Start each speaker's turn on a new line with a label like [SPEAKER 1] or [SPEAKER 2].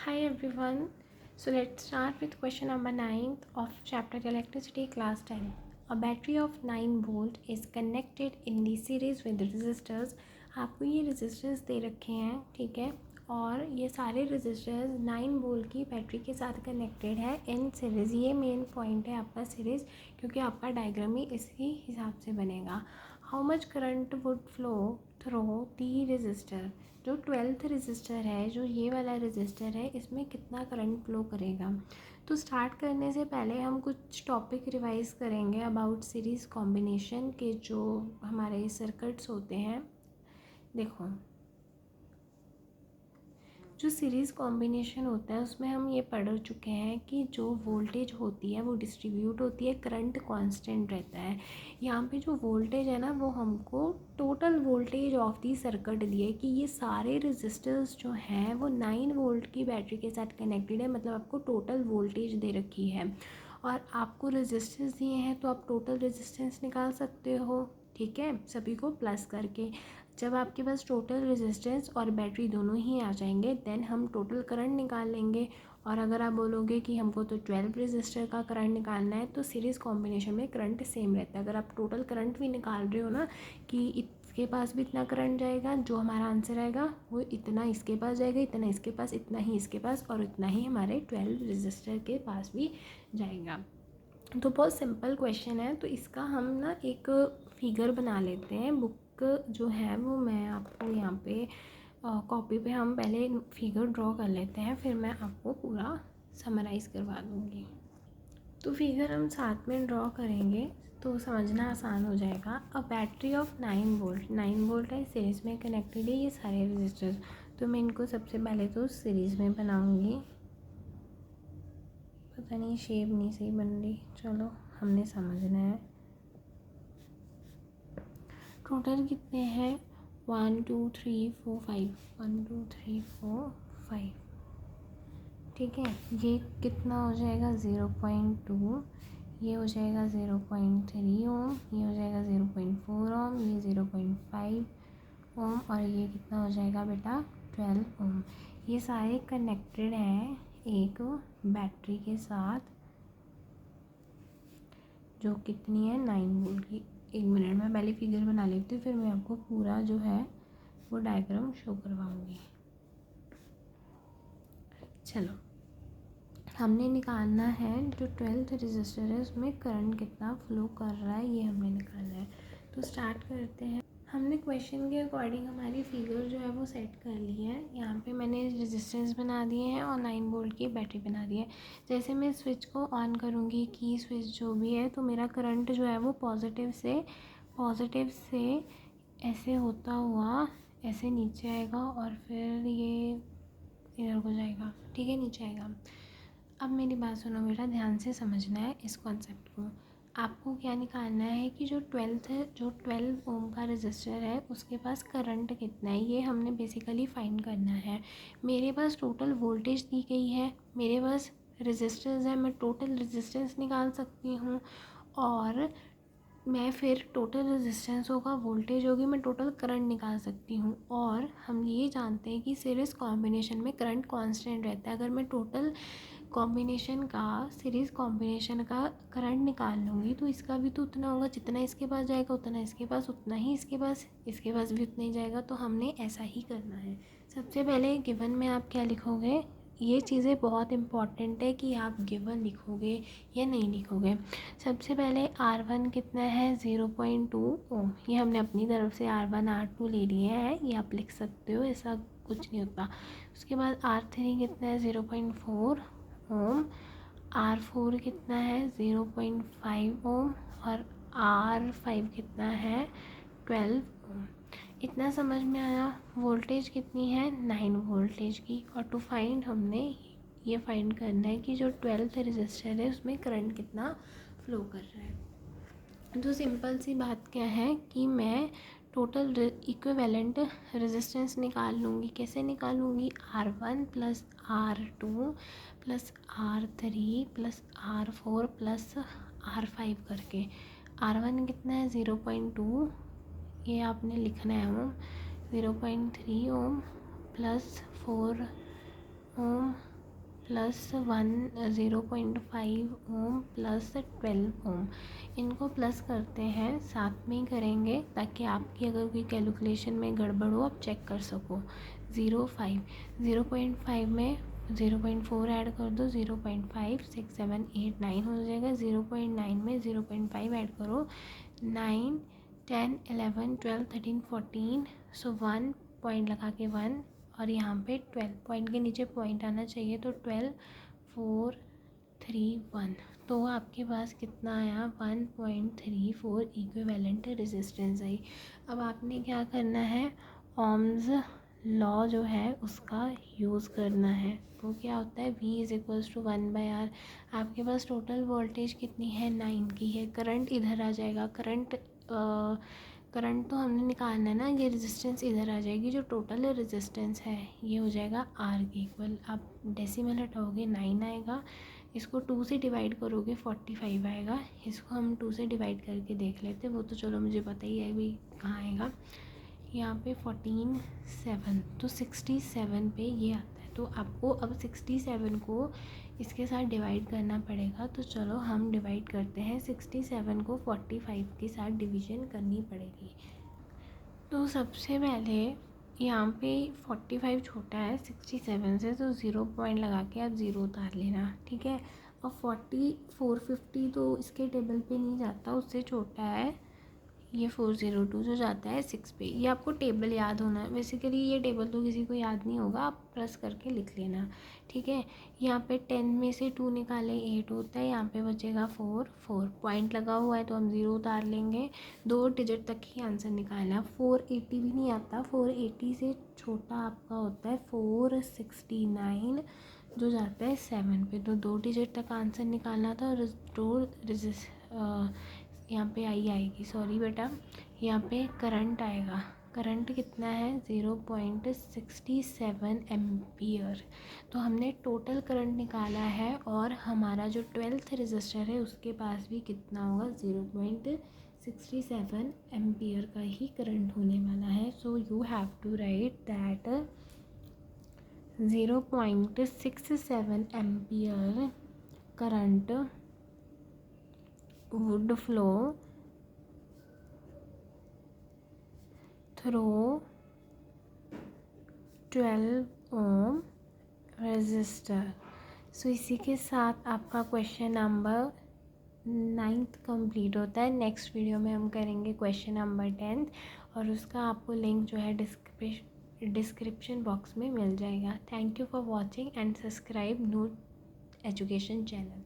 [SPEAKER 1] Hi everyone. So let's start with question number 9 of chapter electricity class 10. A battery of 9 volt is connected in the series with resistors. आपको ये resistors दे रखे हैं, ठीक है, और ये सारे resistors 9 वोल्ट की बैटरी के साथ कनेक्टेड है इन सीरीज़. ये मेन पॉइंट है आपका सीरीज़, क्योंकि आपका डायग्राम ही इसी हिसाब से बनेगा. How much current would flow through the register. जो 12th रजिस्टर है, जो ये वाला रजिस्टर है, इसमें कितना करंट फ्लो करेगा. तो स्टार्ट करने से पहले हम कुछ टॉपिक रिवाइज करेंगे अबाउट सीरीज़ कॉम्बिनेशन के जो हमारे सर्किट्स होते हैं. देखो, जो सीरीज़ कॉम्बिनेशन होता है उसमें हम ये पढ़ चुके हैं कि जो वोल्टेज होती है वो डिस्ट्रीब्यूट होती है, करंट कांस्टेंट रहता है. यहाँ पे जो वोल्टेज है ना, वो हमको total voltage of the circuit दिए कि ये सारे रेजिस्टर्स जो हैं वो 9 वोल्ट की बैटरी के साथ कनेक्टेड है. मतलब आपको टोटल वोल्टेज दे रखी है और आपको रेजिस्टेंस दिए हैं, तो आप टोटल रेजिस्टेंस निकाल सकते हो, ठीक है, सभी को प्लस करके. जब आपके पास टोटल रेजिस्टेंस और बैटरी दोनों ही आ जाएंगे देन हम टोटल करंट निकाल लेंगे. और अगर आप बोलोगे कि हमको तो 12 रेजिस्टर का करंट निकालना है, तो सीरीज़ कॉम्बिनेशन में करंट सेम रहता है. अगर आप टोटल करंट भी निकाल रहे हो ना कि इसके पास भी इतना करंट जाएगा, जो हमारा आंसर आएगा वो इतना इसके पास जाएगा, इतना इसके पास, इतना ही इसके पास और इतना ही हमारे 12 रेजिस्टर के पास भी जाएगा. तो बहुत सिंपल क्वेश्चन है. तो इसका हम ना एक फिगर बना लेते हैं. बुक जो है वो मैं आपको यहाँ पे कॉपी पे हम पहले फिगर ड्रॉ कर लेते हैं, फिर मैं आपको पूरा समराइज़ करवा दूँगी. तो फिगर हम साथ में ड्रॉ करेंगे तो समझना आसान हो जाएगा. अ बैटरी ऑफ 9 वोल्ट है, सीरीज़ में कनेक्टेड है ये सारे रजिस्टर्स. तो मैं इनको सबसे पहले तो सीरीज़ में बनाऊँगी. पता नहीं शेप नहीं सही बन रही, चलो हमने समझना है. टोटल कितने हैं 1 2 3 4 5, 1 2 3 4 5, ठीक है. ये कितना हो जाएगा 0.2, ये हो जाएगा 0.3 ओम, ये हो जाएगा 0.4 ओम, ये 0.5 ओम और ये कितना हो जाएगा बेटा 12 ओम. ये सारे कनेक्टेड हैं एक बैटरी के साथ जो कितनी है 9 वोल्ट की. एक मिनट में पहले फिगर बना लेती हूँ, फिर मैं आपको पूरा जो है वो डायग्राम शो करवाऊँगी. चलो, हमने निकालना है जो 12th रजिस्टर है उसमें करंट कितना फ्लो कर रहा है, ये हमने निकालना है. तो स्टार्ट करते हैं. हमने क्वेश्चन के अकॉर्डिंग हमारी फिगर जो है वो सेट कर ली है. यहाँ पे मैंने रेजिस्टेंस बना दिए हैं और 9 वोल्ट की बैटरी बना दी है. जैसे मैं स्विच को ऑन करूँगी, की स्विच जो भी है, तो मेरा करंट जो है वो पॉजिटिव से ऐसे होता हुआ ऐसे नीचे आएगा और फिर ये इधर को जाएगा, ठीक है, नीचे आएगा. अब मेरी बात सुनो बेटा, ध्यान से समझना है इस कॉन्सेप्ट को. आपको क्या निकालना है कि जो 12 ओम का रजिस्टर है उसके पास करंट कितना है, ये हमने बेसिकली फाइंड करना है. मेरे पास टोटल वोल्टेज दी गई है, मेरे पास रेजिस्टेंस है, मैं टोटल रेजिस्टेंस निकाल सकती हूँ और मैं फिर टोटल रेजिस्टेंस होगा, वोल्टेज होगी, मैं टोटल करंट निकाल सकती हूँ. और हम ये जानते हैं कि सीरीज़ कॉम्बिनेशन में करंट कांस्टेंट रहता है. अगर मैं टोटल सीरीज़ कॉम्बिनेशन का करंट निकाल लूँगी तो इसका भी तो उतना होगा, जितना इसके पास जाएगा उतना इसके पास, उतना ही इसके पास भी उतना ही जाएगा. तो हमने ऐसा ही करना है. सबसे पहले गिवन में आप क्या लिखोगे, ये चीज़ें बहुत इंपॉर्टेंट है कि आप गिवन लिखोगे या नहीं लिखोगे. सबसे पहले R1 कितना है 0.2 ओम, ये हमने अपनी तरफ से R1 R2 ले लिए हैं, ये आप लिख सकते हो, ऐसा कुछ नहीं होता. उसके बाद R3 कितना है 0.4 ओम, R4 कितना है 0.5 ओम और R5 कितना है 12 ओम. इतना समझ में आया. वोल्टेज कितनी है 9 वोल्टेज की. और टू फाइंड हमने ये फाइंड करना है कि जो 12th रजिस्टर है उसमें करंट कितना फ्लो कर रहा है. तो सिंपल सी बात क्या है कि मैं टोटल इक्विवेलेंट रेजिस्टेंस निकाल लूँगी. कैसे निकालूँगी, R1 plus R2 plus R3 plus R4 plus R5 करके. R1 कितना है 0.2, ये आपने लिखना है ओम, 0.3 ohm plus 4 ohm plus 0.5 ohm plus 12 ओम, इनको प्लस करते हैं, साथ में ही करेंगे ताकि आपकी अगर कोई कैलकुलेशन में गड़बड़ हो आप चेक कर सको। 0.5 में 0.4 ऐड कर दो, 0.5 6 7 8 9 हो जाएगा। 0.9 में 0.5 ऐड करो, 9 10 11 12 13 14, सो 1 पॉइंट लगा के 1, और यहाँ पे 12 पॉइंट के नीचे पॉइंट आना चाहिए, तो 12 4 3 1, तो आपके पास कितना आया 1.34 इक्विवेलेंट रेजिस्टेंस आई। अब आपने क्या करना है, ओम्स लॉ जो है उसका यूज़ करना है। वो क्या होता है, V is equals to 1/R। आपके पास टोटल वोल्टेज कितनी है, 9 की है। करंट इधर आ जाएगा, करंट तो हमने निकालना है ना, ये रेजिस्टेंस इधर आ जाएगी। जो टोटल रेजिस्टेंस है ये हो जाएगा R के इक्वल। आप डेसिमल हटाओगे 9 आएगा, इसको 2 से डिवाइड करोगे 45 आएगा। इसको हम 2 से डिवाइड करके देख लेते, वो तो चलो मुझे पता ही है भी कहाँ आएगा। यहाँ पे 14 7, तो 67 पे ये आता है। तो आपको अब 67 को इसके साथ डिवाइड करना पड़ेगा। तो चलो हम डिवाइड करते हैं, 67 को 45 के साथ डिवीज़न करनी पड़ेगी। तो सबसे पहले यहाँ पे 45 छोटा है 67 से, तो 0 पॉइंट लगा के आप 0 उतार लेना, ठीक है। और 450 तो इसके टेबल पे नहीं जाता, उससे छोटा है ये 402 जो जाता है 6 पे। ये आपको टेबल याद होना है, बेसिकली ये टेबल तो किसी को याद नहीं होगा, आप प्रेस करके लिख लेना, ठीक है। यहाँ पे 10 में से 2 निकाले 8 होता है, यहाँ पे बचेगा 4 पॉइंट लगा हुआ है तो हम 0 उतार लेंगे। 2 डिजिट तक ही आंसर निकालना है। 480 भी नहीं आता, 480 से छोटा आपका होता है 469 जो जाता है 7 पे। तो 2 डिजिट तक आंसर निकालना था। और यहाँ पे आएगी, सॉरी बेटा, यहाँ पे करंट आएगा। करंट कितना है 0.67 एम्पियर। तो हमने टोटल करंट निकाला है, और हमारा जो 12th रजिस्टर है उसके पास भी कितना होगा 0.67 एम्पियर का ही करंट होने वाला है। So you have to write that 0.67 ampere current would flow through 12 ohm resistor। So इसी के साथ आपका क्वेश्चन नंबर 9th कंप्लीट होता है। नेक्स्ट वीडियो में हम करेंगे क्वेश्चन नंबर 10th, और उसका आपको लिंक जो है डिस्क्रिप्शन बॉक्स में मिल जाएगा। Thank you for watching and subscribe Noor education channel.